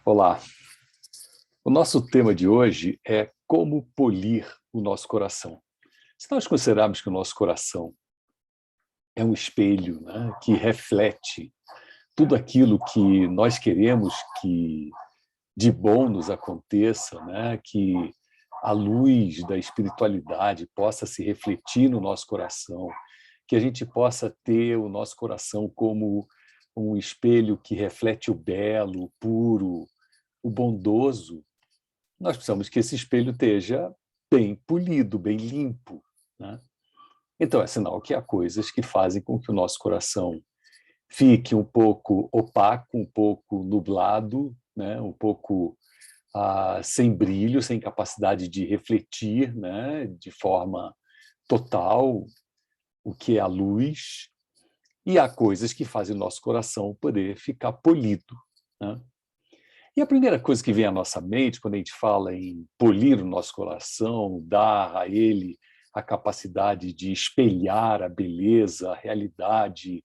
Olá, o nosso tema de hoje é como polir o nosso coração. Se nós considerarmos que o nosso coração é um espelho, né, que reflete tudo aquilo que nós queremos que de bom nos aconteça, né, que a luz da espiritualidade possa se refletir no nosso coração, que a gente possa ter o nosso coração como um espelho que reflete o belo, o puro, o bondoso. Nós precisamos que esse espelho esteja bem polido, bem limpo, né? Então, é sinal que há coisas que fazem com que o nosso coração fique um pouco opaco, um pouco nublado, né? Um pouco sem brilho, sem capacidade de refletir, né? De forma total o que é a luz. E há coisas que fazem o nosso coração poder ficar polido, né? E a primeira coisa que vem à nossa mente, quando a gente fala em polir o nosso coração, dar a ele a capacidade de espelhar a beleza, a realidade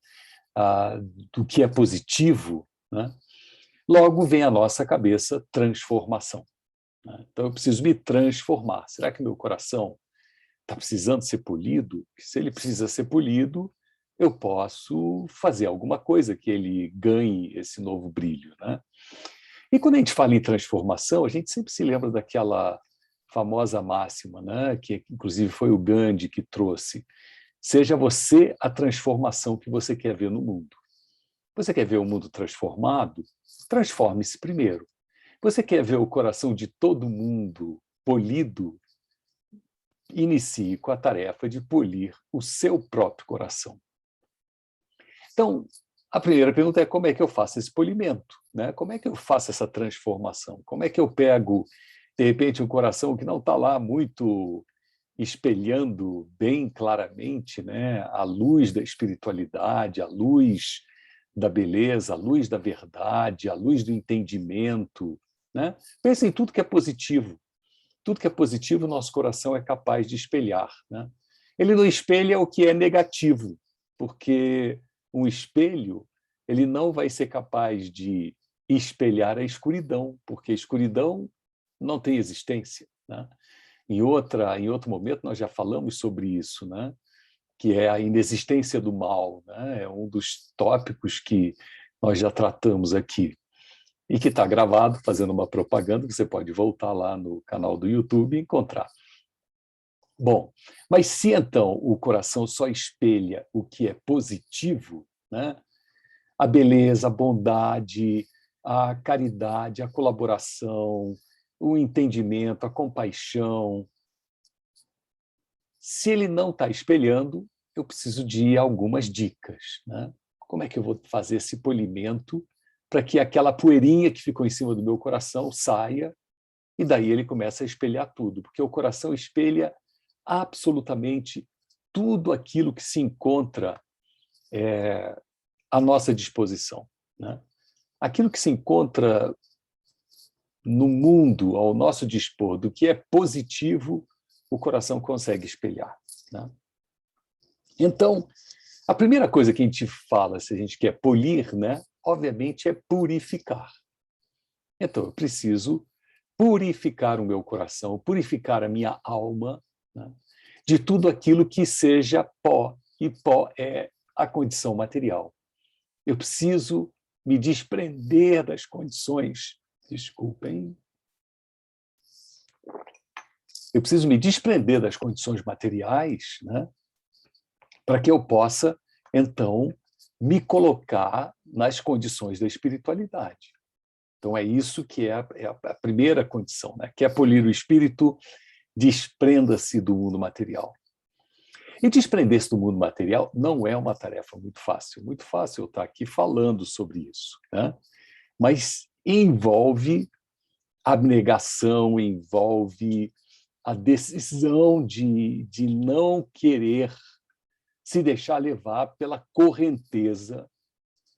do que é positivo, né? Logo vem à nossa cabeça transformação, né? Então, eu preciso me transformar. Será que meu coração está precisando ser polido? Se ele precisa ser polido, eu posso fazer alguma coisa que ele ganhe esse novo brilho, né? E quando a gente fala em transformação, a gente sempre se lembra daquela famosa máxima, né? Que inclusive foi o Gandhi que trouxe: seja você a transformação que você quer ver no mundo. Você quer ver o mundo transformado? Transforme-se primeiro. Você quer ver o coração de todo mundo polido? Inicie com a tarefa de polir o seu próprio coração. Então, a primeira pergunta é: como é que eu faço esse polimento, né? Como é que eu faço essa transformação? Como é que eu pego, de repente, um coração que não está lá muito espelhando bem claramente, né, a luz da espiritualidade, a luz da beleza, a luz da verdade, a luz do entendimento, né? Pensa em tudo que é positivo. Tudo que é positivo, o nosso coração é capaz de espelhar, né? Ele não espelha o que é negativo, porque um espelho ele não vai ser capaz de espelhar a escuridão, porque a escuridão não tem existência, né? Em outro momento, nós já falamos sobre isso, né? Que é a inexistência do mal, né? É um dos tópicos que nós já tratamos aqui e que está gravado, fazendo uma propaganda, você pode voltar lá no canal do YouTube e encontrar. Bom, mas se então o coração só espelha o que é positivo, né? A beleza, a bondade, a caridade, a colaboração, o entendimento, a compaixão, se ele não está espelhando, eu preciso de algumas dicas, né? Como é que eu vou fazer esse polimento para que aquela poeirinha que ficou em cima do meu coração saia e daí ele começa a espelhar tudo, porque o coração espelha absolutamente tudo aquilo que se encontra à nossa disposição, né? Aquilo que se encontra no mundo, ao nosso dispor, do que é positivo, o coração consegue espelhar, né? Então, a primeira coisa que a gente fala, se a gente quer polir, né, obviamente, é purificar. Então, eu preciso purificar o meu coração, purificar a minha alma, né, de tudo aquilo que seja pó, e pó é a condição material. Eu preciso me desprender das condições, desculpem, eu preciso me desprender das condições materiais, né, para que eu possa, então, me colocar nas condições da espiritualidade. Então, é isso que é a primeira condição, né? Quer polir o espírito, desprenda-se do mundo material. E desprender-se do mundo material não é uma tarefa muito fácil. Muito fácil eu estar aqui falando sobre isso, né? Mas envolve abnegação, envolve a decisão de não querer se deixar levar pela correnteza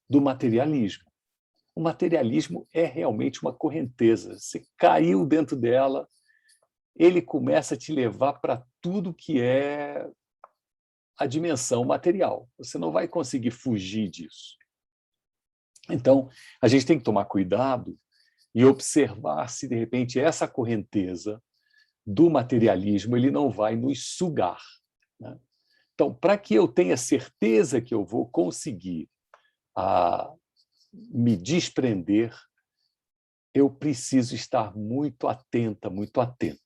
do materialismo. O materialismo é realmente uma correnteza. Você caiu dentro dela, ele começa a te levar para tudo que é a dimensão material. Você não vai conseguir fugir disso. Então, a gente tem que tomar cuidado e observar se, de repente, essa correnteza do materialismo ele não vai nos sugar, né? Então, para que eu tenha certeza que eu vou conseguir me desprender, eu preciso estar muito atenta, muito atento.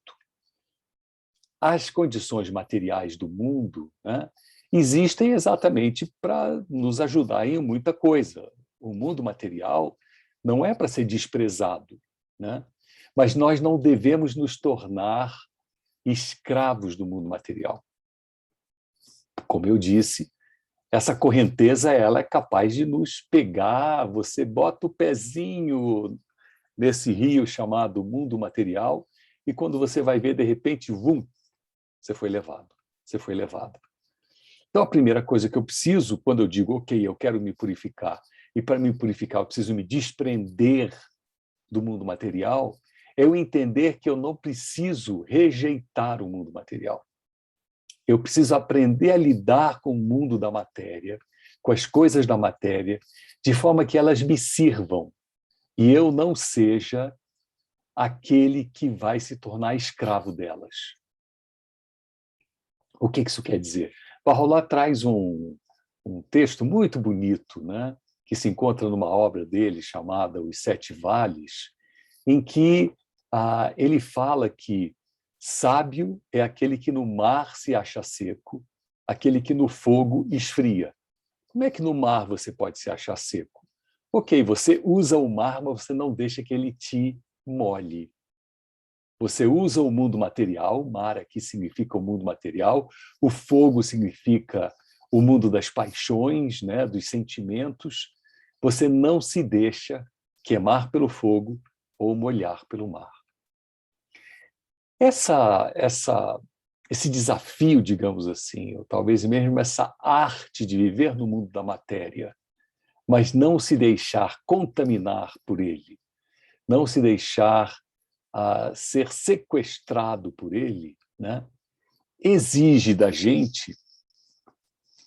As condições materiais do mundo, né, existem exatamente para nos ajudar em muita coisa. O mundo material não é para ser desprezado, né? Mas nós não devemos nos tornar escravos do mundo material. Como eu disse, essa correnteza ela é capaz de nos pegar, você bota o pezinho nesse rio chamado mundo material e quando você vai ver, de repente, vum, você foi levado, você foi levado. Então, a primeira coisa que eu preciso, quando eu digo, ok, eu quero me purificar, e para me purificar eu preciso me desprender do mundo material, é eu entender que eu não preciso rejeitar o mundo material. Eu preciso aprender a lidar com o mundo da matéria, com as coisas da matéria, de forma que elas me sirvam e eu não seja aquele que vai se tornar escravo delas. O que isso quer dizer? Barrola traz um texto muito bonito, né, que se encontra numa obra dele chamada Os Sete Vales, em que ele fala que sábio é aquele que no mar se acha seco, aquele que no fogo esfria. Como é que no mar você pode se achar seco? Ok, você usa o mar, mas você não deixa que ele te molhe. Você usa o mundo material, mar aqui significa o mundo material, o fogo significa o mundo das paixões, né, dos sentimentos. Você não se deixa queimar pelo fogo ou molhar pelo mar. Esse desafio, digamos assim, ou talvez mesmo essa arte de viver no mundo da matéria, mas não se deixar contaminar por ele, não se deixar ser sequestrado por ele, né, exige da gente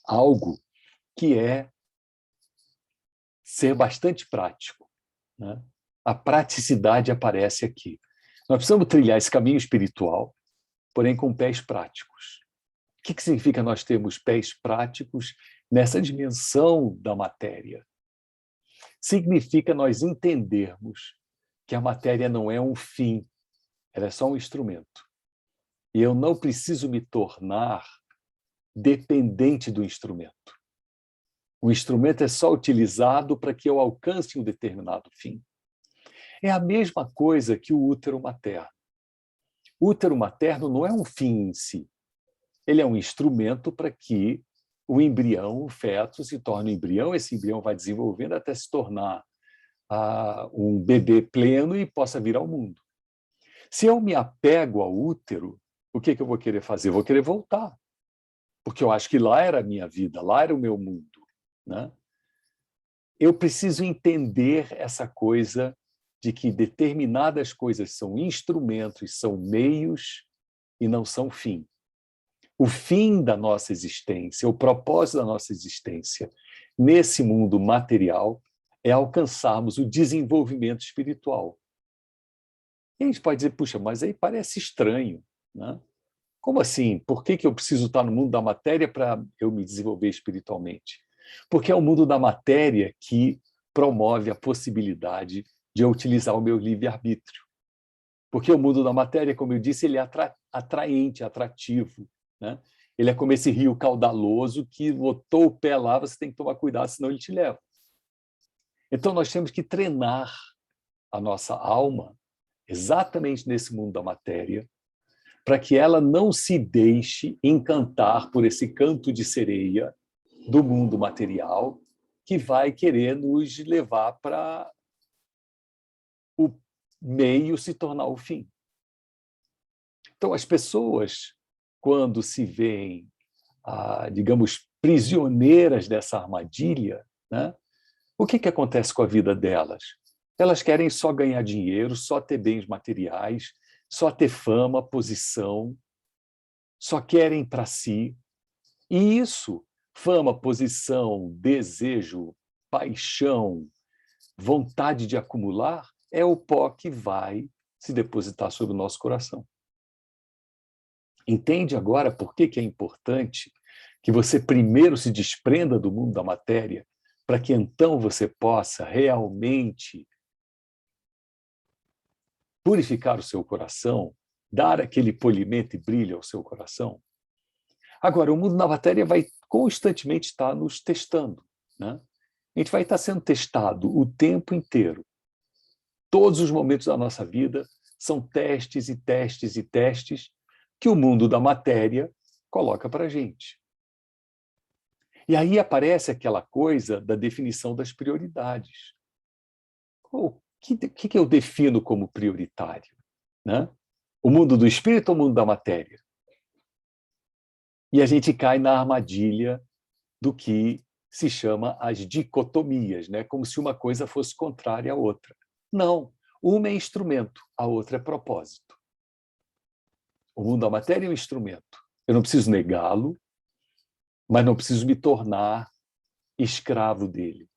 algo que é ser bastante prático, né? A praticidade aparece aqui. Nós precisamos trilhar esse caminho espiritual, porém com pés práticos. O que significa nós termos pés práticos nessa dimensão da matéria? Significa nós entendermos que a matéria não é um fim, ela é só um instrumento. E eu não preciso me tornar dependente do instrumento. O instrumento é só utilizado para que eu alcance um determinado fim. É a mesma coisa que o útero materno. O útero materno não é um fim em si. Ele é um instrumento para que o embrião, o feto, se torne um embrião. Esse embrião vai desenvolvendo até se tornar um bebê pleno e possa vir ao mundo. Se eu me apego ao útero, o que eu vou querer fazer? Eu vou querer voltar, porque eu acho que lá era a minha vida, lá era o meu mundo, né? Eu preciso entender essa coisa de que determinadas coisas são instrumentos, são meios e não são fim. O fim da nossa existência, o propósito da nossa existência nesse mundo material é alcançarmos o desenvolvimento espiritual. E a gente pode dizer, puxa, mas aí parece estranho, né? Como assim? Por que eu preciso estar no mundo da matéria para eu me desenvolver espiritualmente? Porque é o mundo da matéria que promove a possibilidade de eu utilizar o meu livre-arbítrio. Porque o mundo da matéria, como eu disse, ele é atraente, atrativo, né? Ele é como esse rio caudaloso que botou o pé lá, você tem que tomar cuidado, senão ele te leva. Então, nós temos que treinar a nossa alma exatamente nesse mundo da matéria, para que ela não se deixe encantar por esse canto de sereia do mundo material que vai querer nos levar para o meio se tornar o fim. Então, as pessoas, quando se veem, digamos, prisioneiras dessa armadilha, né, o que acontece com a vida delas? Elas querem só ganhar dinheiro, só ter bens materiais, só ter fama, posição, só querem para si. E isso, fama, posição, desejo, paixão, vontade de acumular, é o pó que vai se depositar sobre o nosso coração. Entende agora por que é importante que você primeiro se desprenda do mundo da matéria, para que então você possa realmente purificar o seu coração, dar aquele polimento e brilho ao seu coração? Agora, o mundo da matéria vai constantemente estar nos testando, né? A gente vai estar sendo testado o tempo inteiro. Todos os momentos da nossa vida são testes e testes e testes que o mundo da matéria coloca para a gente. E aí aparece aquela coisa da definição das prioridades. O que eu defino como prioritário, né? O mundo do espírito ou o mundo da matéria? E a gente cai na armadilha do que se chama as dicotomias, né? Como se uma coisa fosse contrária à outra. Não, uma é instrumento, a outra é propósito. O mundo da matéria é um instrumento. Eu não preciso negá-lo, mas não preciso me tornar escravo dele.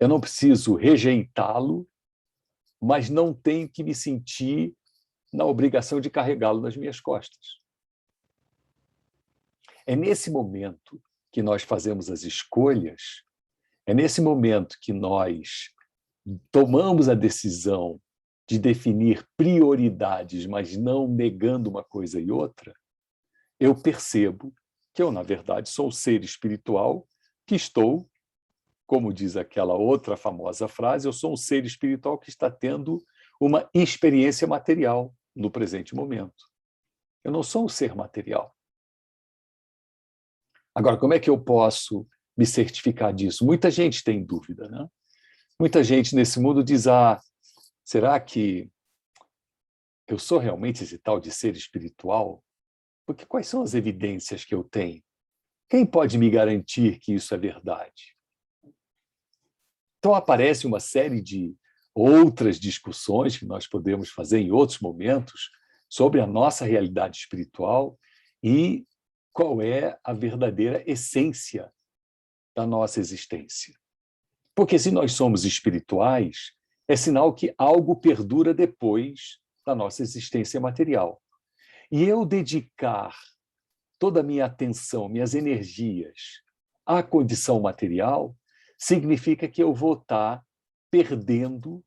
Eu não preciso rejeitá-lo, mas não tenho que me sentir na obrigação de carregá-lo nas minhas costas. É nesse momento que nós fazemos as escolhas, é nesse momento que nós tomamos a decisão de definir prioridades, mas não negando uma coisa e outra, eu percebo que eu, na verdade, sou um ser espiritual que estou, como diz aquela outra famosa frase, eu sou um ser espiritual que está tendo uma experiência material no presente momento. Eu não sou um ser material. Agora, como é que eu posso me certificar disso? Muita gente tem dúvida, né? Muita gente nesse mundo diz, será que eu sou realmente esse tal de ser espiritual? Porque quais são as evidências que eu tenho? Quem pode me garantir que isso é verdade? Então aparece uma série de outras discussões que nós podemos fazer em outros momentos sobre a nossa realidade espiritual e qual é a verdadeira essência da nossa existência. Porque se nós somos espirituais, é sinal que algo perdura depois da nossa existência material. E eu dedicar toda a minha atenção, minhas energias à condição material, significa que eu vou estar perdendo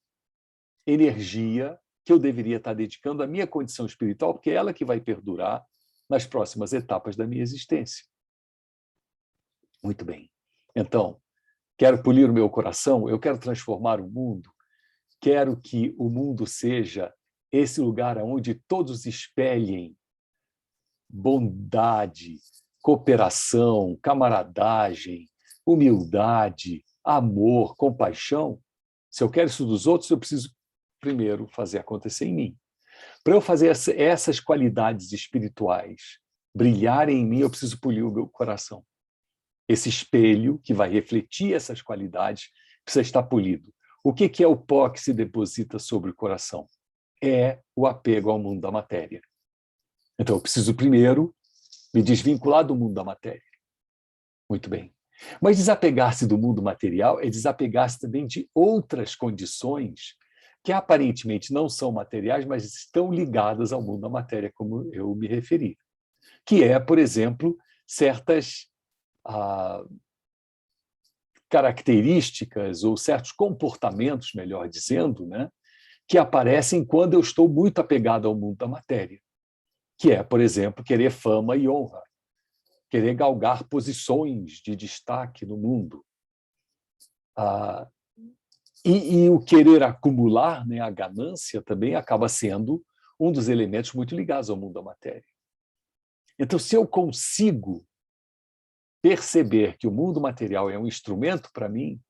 energia que eu deveria estar dedicando à minha condição espiritual, porque é ela que vai perdurar nas próximas etapas da minha existência. Muito bem. Então, quero polir o meu coração, eu quero transformar o mundo, quero que o mundo seja esse lugar onde todos espelhem bondade, cooperação, camaradagem, humildade, amor, compaixão. Se eu quero isso dos outros, eu preciso primeiro fazer acontecer em mim. Para eu fazer essas qualidades espirituais brilharem em mim, eu preciso polir o meu coração. Esse espelho que vai refletir essas qualidades precisa estar polido. O que é o pó que se deposita sobre o coração? É o apego ao mundo da matéria. Então, eu preciso primeiro me desvincular do mundo da matéria. Muito bem. Mas desapegar-se do mundo material é desapegar-se também de outras condições que aparentemente não são materiais, mas estão ligadas ao mundo da matéria, como eu me referi. Que é, por exemplo, certas características ou certos comportamentos, melhor dizendo, né, que aparecem quando eu estou muito apegado ao mundo da matéria. Que é, por exemplo, querer fama e honra, querer galgar posições de destaque no mundo. E o querer acumular, né, a ganância, também acaba sendo um dos elementos muito ligados ao mundo da matéria. Então, se eu consigo perceber que o mundo material é um instrumento para mim,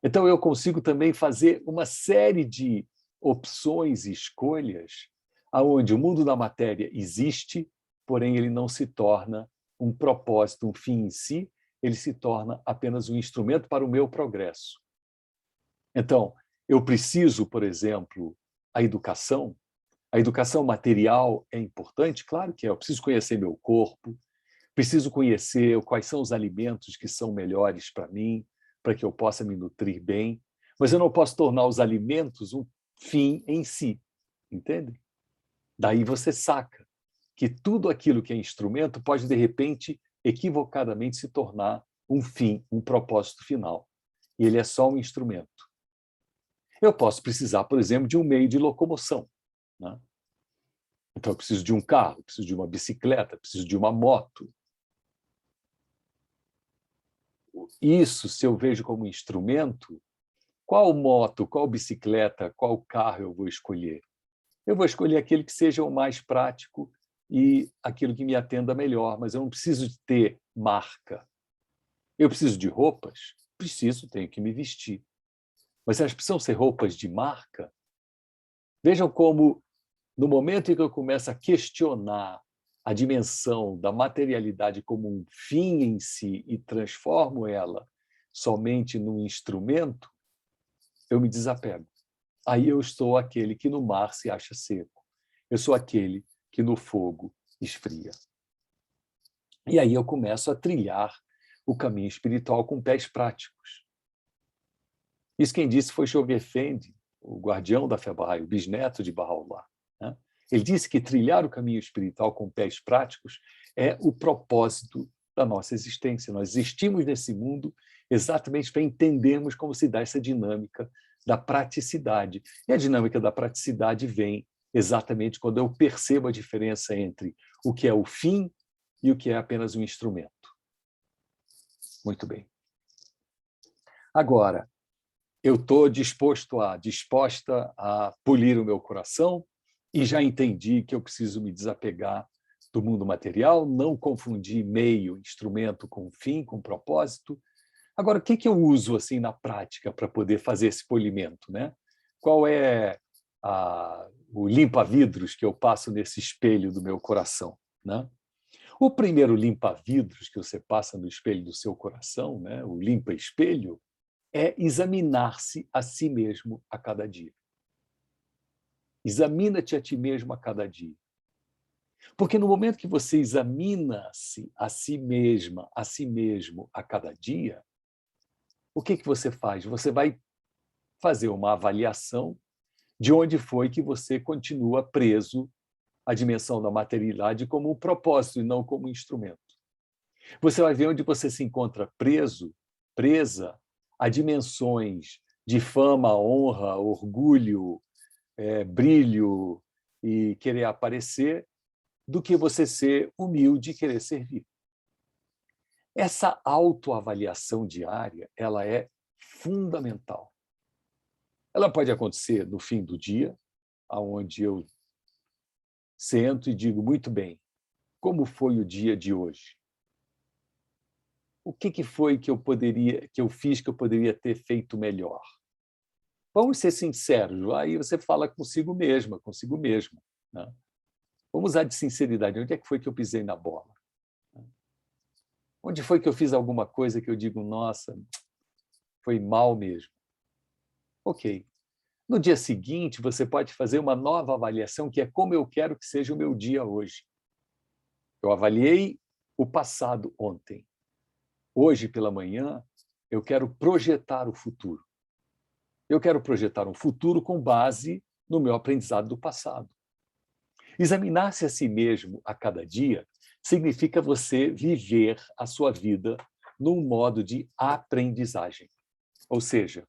então eu consigo também fazer uma série de opções e escolhas aonde o mundo da matéria existe, porém ele não se torna um propósito, um fim em si, ele se torna apenas um instrumento para o meu progresso. Então, eu preciso, por exemplo, a educação material é importante? Claro que é. Eu preciso conhecer meu corpo, preciso conhecer quais são os alimentos que são melhores para mim, para que eu possa me nutrir bem, mas eu não posso tornar os alimentos um fim em si, entende? Daí você saca que tudo aquilo que é instrumento pode, de repente, equivocadamente se tornar um fim, um propósito final. E ele é só um instrumento. Eu posso precisar, por exemplo, de um meio de locomoção, né? Então, eu preciso de um carro, preciso de uma bicicleta, preciso de uma moto. Isso, se eu vejo como instrumento, qual moto, qual bicicleta, qual carro eu vou escolher? Eu vou escolher aquele que seja o mais prático e aquilo que me atenda melhor, mas eu não preciso de ter marca. Eu preciso de roupas? Preciso, tenho que me vestir. Mas elas precisam ser roupas de marca? Vejam como, no momento em que eu começo a questionar a dimensão da materialidade como um fim em si e transformo ela somente num instrumento, eu me desapego. Aí eu estou aquele que no mar se acha seco. Eu sou aquele que no fogo esfria. E aí eu começo a trilhar o caminho espiritual com pés práticos. Isso quem disse foi Chogyam Effendi, o guardião da Fé Bahá'í, o bisneto de Baha'u'lláh, né? Ele disse que trilhar o caminho espiritual com pés práticos é o propósito da nossa existência. Nós existimos nesse mundo exatamente para entendermos como se dá essa dinâmica da praticidade. E a dinâmica da praticidade vem exatamente quando eu percebo a diferença entre o que é o fim e o que é apenas um instrumento. Muito bem. Agora, eu estou disposta a polir o meu coração e já entendi que eu preciso me desapegar do mundo material, não confundir meio, instrumento com fim, com propósito. Agora, o que eu uso assim na prática para poder fazer esse polimento, né? Qual é o limpa-vidros que eu passo nesse espelho do meu coração, né? O primeiro limpa-vidros que você passa no espelho do seu coração, né? O limpa-espelho, é examinar-se a si mesmo a cada dia. Examina-te a ti mesmo a cada dia. Porque no momento que você examina-se a si mesma, a si mesmo a cada dia, o que você faz? Você vai fazer uma avaliação de onde foi que você continua preso à dimensão da materialidade como um propósito e não como um instrumento. Você vai ver onde você se encontra preso, presa a dimensões de fama, honra, orgulho, brilho e querer aparecer, do que você ser humilde e querer servir. Essa autoavaliação diária, ela é fundamental. Ela pode acontecer no fim do dia, onde eu sento e digo, muito bem, como foi o dia de hoje? O que foi que eu fiz que eu poderia ter feito melhor? Vamos ser sinceros, aí você fala consigo mesma, consigo mesmo, né? Vamos usar de sinceridade. Onde é que foi que eu pisei na bola? Onde foi que eu fiz alguma coisa que eu digo, nossa, foi mal mesmo? Ok. No dia seguinte, você pode fazer uma nova avaliação, que é como eu quero que seja o meu dia hoje. Eu avaliei o passado ontem. Hoje, pela manhã, eu quero projetar o futuro. Eu quero projetar um futuro com base no meu aprendizado do passado. Examinar-se a si mesmo a cada dia significa você viver a sua vida num modo de aprendizagem. Ou seja,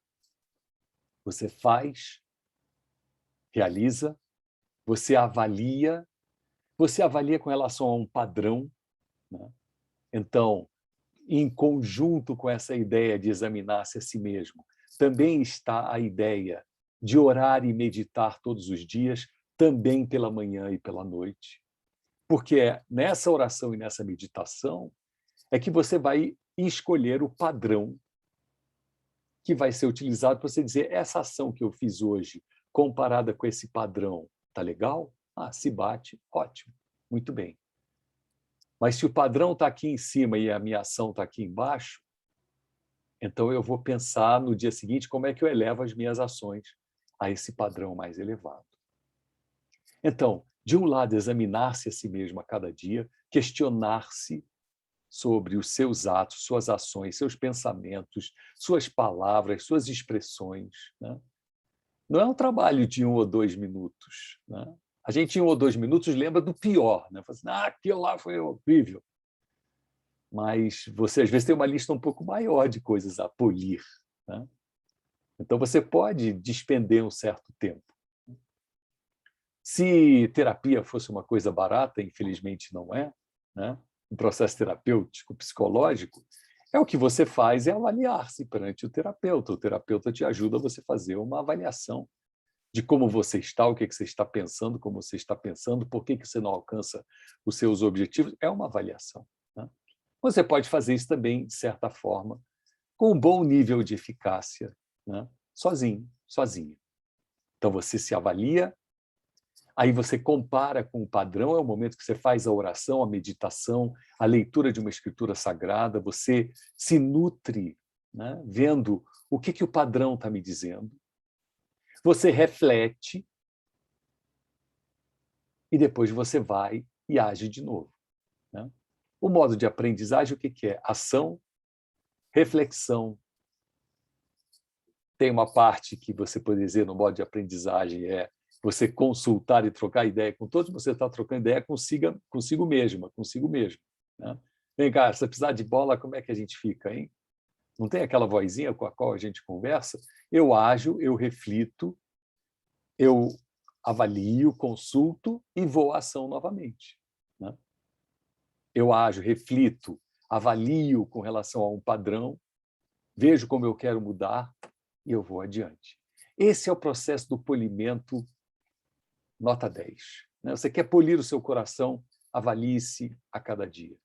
você faz, realiza, você avalia com relação a um padrão, né? Então, em conjunto com essa ideia de examinar-se a si mesmo, também está a ideia de orar e meditar todos os dias, também pela manhã e pela noite. Porque é nessa oração e nessa meditação é que você vai escolher o padrão que vai ser utilizado para você dizer, essa ação que eu fiz hoje, comparada com esse padrão, tá legal? Ah, se bate, ótimo, muito bem. Mas se o padrão está aqui em cima e a minha ação está aqui embaixo, então eu vou pensar no dia seguinte como é que eu elevo as minhas ações a esse padrão mais elevado. Então, de um lado, examinar-se a si mesmo a cada dia, questionar-se sobre os seus atos, suas ações, seus pensamentos, suas palavras, suas expressões, né? Não é um trabalho de 1 ou 2 minutos, né? A gente, em 1 ou 2 minutos, lembra do pior, né? Fala assim, aquilo lá foi horrível. Mas você, às vezes, tem uma lista um pouco maior de coisas a polir, né? Então, você pode despender um certo tempo. Se terapia fosse uma coisa barata, infelizmente não é, né? Um processo terapêutico, psicológico, o que você faz é avaliar-se perante o terapeuta te ajuda a você fazer uma avaliação de como você está, o que você está pensando, como você está pensando, por que você não alcança os seus objetivos. É uma avaliação, né? Você pode fazer isso também, de certa forma, com um bom nível de eficácia, né? Sozinho, sozinha. Então, você se avalia, aí você compara com o padrão, é o momento que você faz a oração, a meditação, a leitura de uma escritura sagrada, você se nutre, né? Vendo o que o padrão está me dizendo. Você reflete e depois você vai e age de novo, né? O modo de aprendizagem, o que é? Ação, reflexão. Tem uma parte que você pode dizer no modo de aprendizagem é você consultar e trocar ideia com todos, você está trocando ideia consigo mesma, consigo mesmo, né? Vem cá, se precisar de bola, como é que a gente fica, hein? Não tem aquela vozinha com a qual a gente conversa? Eu ajo, eu reflito, eu avalio, consulto e vou à ação novamente, né? Eu ajo, reflito, avalio com relação a um padrão, vejo como eu quero mudar e eu vou adiante. Esse é o processo do polimento nota 10. Você quer polir o seu coração? Avalie-se a cada dia.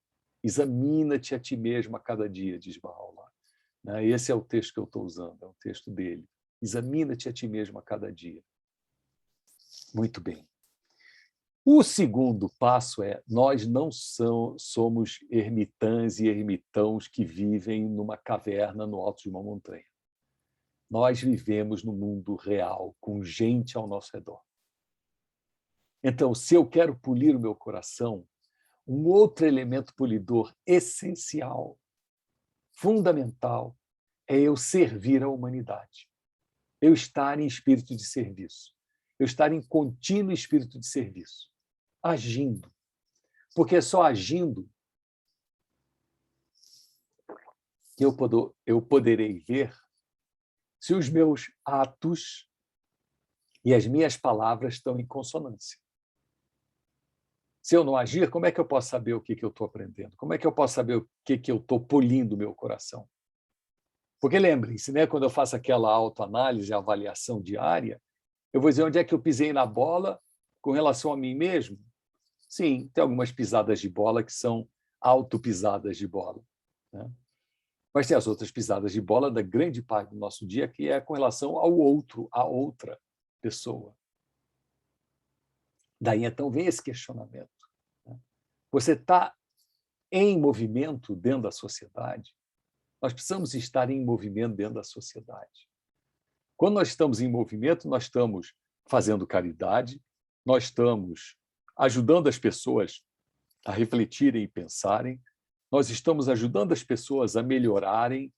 Examina-te a ti mesmo a cada dia, diz Bahá'u'lláh. Esse é o texto que eu estou usando, é o texto dele. Examina-te a ti mesmo a cada dia. Muito bem. O segundo passo é: nós não somos ermitãs e ermitãos que vivem numa caverna no alto de uma montanha. Nós vivemos no mundo real, com gente ao nosso redor. Então, se eu quero polir o meu coração, um outro elemento polidor essencial, fundamental, é eu servir a humanidade. Eu estar em espírito de serviço. Eu estar em contínuo espírito de serviço. Agindo. Porque é só agindo que eu poderei ver se os meus atos e as minhas palavras estão em consonância. Se eu não agir, como é que eu posso saber o que eu estou aprendendo? Como é que eu posso saber o que eu estou polindo o meu coração? Porque lembrem-se, né, quando eu faço aquela autoanálise, a avaliação diária, eu vou dizer onde é que eu pisei na bola com relação a mim mesmo. Sim, tem algumas pisadas de bola que são autopisadas de bola, né? Mas tem as outras pisadas de bola da grande parte do nosso dia que é com relação ao outro, a outra pessoa. Daí, então, vem esse questionamento, né? Você está em movimento dentro da sociedade? Nós precisamos estar em movimento dentro da sociedade. Quando nós estamos em movimento, nós estamos fazendo caridade, nós estamos ajudando as pessoas a refletirem e pensarem, nós estamos ajudando as pessoas a melhorarem,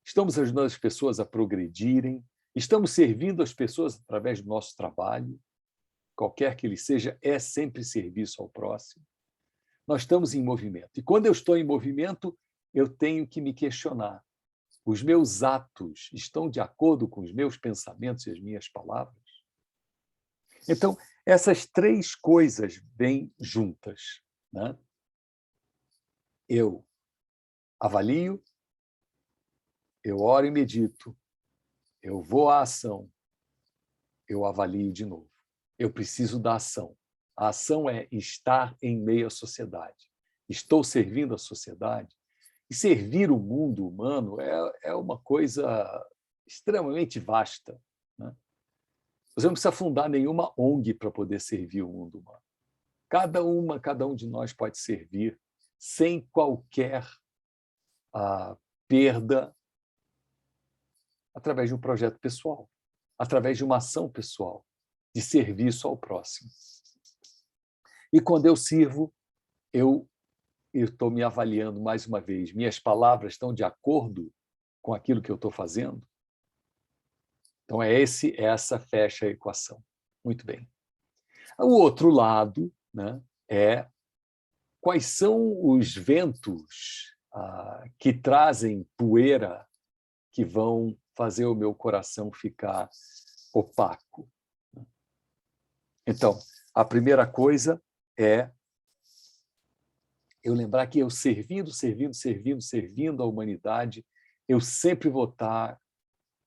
estamos ajudando as pessoas a progredirem, estamos servindo as pessoas através do nosso trabalho, qualquer que ele seja, é sempre serviço ao próximo. Nós estamos em movimento. E quando eu estou em movimento, eu tenho que me questionar. Os meus atos estão de acordo com os meus pensamentos e as minhas palavras? Então, essas três coisas vêm juntas, né? Eu avalio, eu oro e medito, eu vou à ação, eu avalio de novo. Eu preciso da ação. A ação é estar em meio à sociedade. Estou servindo a sociedade. E servir o mundo humano é uma coisa extremamente vasta, né? Você não precisa fundar nenhuma ONG para poder servir o mundo humano. Cada um de nós pode servir sem qualquer perda através de um projeto pessoal, através de uma ação pessoal, de serviço ao próximo. E quando eu sirvo, eu estou me avaliando mais uma vez. Minhas palavras estão de acordo com aquilo que eu estou fazendo? Então, essa fecha a equação. Muito bem. O outro lado, né, é quais são os ventos que trazem poeira, que vão fazer o meu coração ficar opaco. Então, a primeira coisa é eu lembrar que eu servindo a humanidade, eu sempre vou estar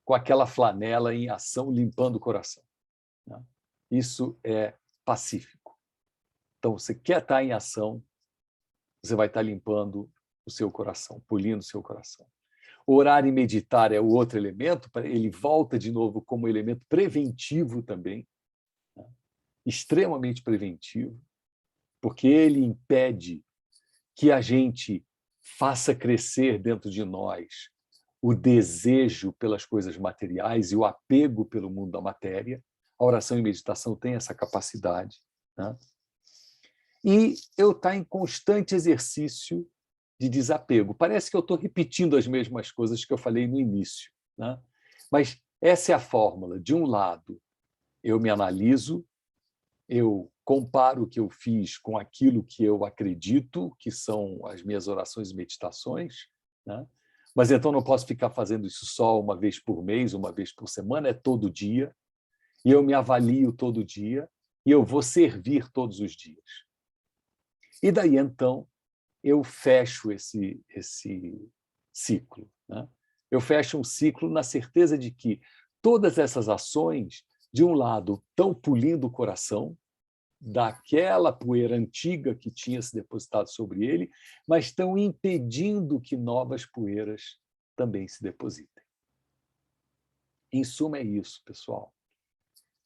com aquela flanela em ação, limpando o coração. Né? Isso é pacífico. Então, você quer estar em ação, você vai estar limpando o seu coração, polindo o seu coração. Orar e meditar é o outro elemento, ele volta de novo como elemento preventivo também, né? Extremamente preventivo, porque ele impede que a gente faça crescer dentro de nós o desejo pelas coisas materiais e o apego pelo mundo da matéria. A oração e meditação têm essa capacidade. Né? E eu estou em constante exercício de desapego. Parece que eu estou repetindo as mesmas coisas que eu falei no início. Né? Mas essa é a fórmula. De um lado, eu me analiso, eu comparo o que eu fiz com aquilo que eu acredito, que são as minhas orações e meditações, né? Mas então não posso ficar fazendo isso só uma vez por mês, uma vez por semana, é todo dia, e eu me avalio todo dia, e eu vou servir todos os dias. E daí, então, eu fecho esse ciclo. Né? Eu fecho um ciclo na certeza de que todas essas ações, de um lado, estão polindo o coração, daquela poeira antiga que tinha se depositado sobre ele, mas estão impedindo que novas poeiras também se depositem. Em suma, é isso, pessoal.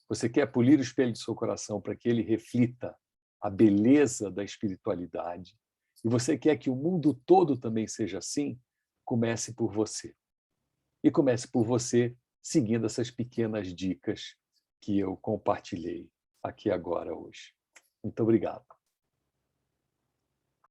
Você quer polir o espelho do seu coração para que ele reflita a beleza da espiritualidade, e você quer que o mundo todo também seja assim, comece por você. E comece por você seguindo essas pequenas dicas que eu compartilhei aqui agora hoje. Muito obrigado.